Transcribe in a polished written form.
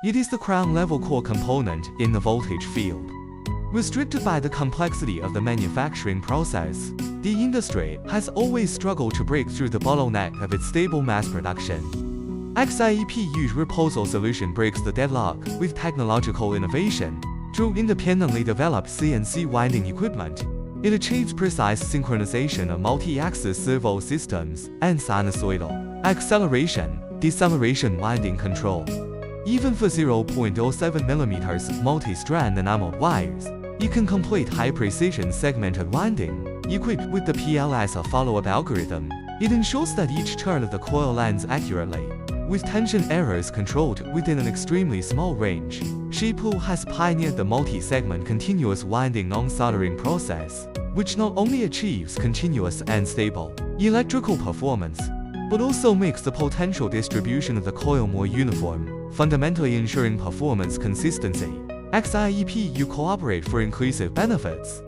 It is the crown-level core component in the voltage field. Restricted by the complexity of the manufacturing process, the industry has always struggled to break through the bottleneck of its stable mass production. Xiepu's REPOSAL solution breaks the deadlock with technological innovation. Through independently developed CNC winding equipment, it achieves precise synchronization of multi-axis servo systems and sinusoidal acceleration, deceleration winding control. Even for 0.07 mm multi-strand enamel wires, it can complete high-precision segmented winding. Equipped with the PLS follow-up algorithm, it ensures that each turn of the coil lands accurately, with tension errors controlled within an extremely small range. Xiepu has pioneered the multi-segment continuous winding non-soldering process, which not only achieves continuous and stable electrical performance, but also makes the potential distribution of the coil more uniform, fundamentally ensuring performance consistency. Xiepu cooperate for inclusive benefits.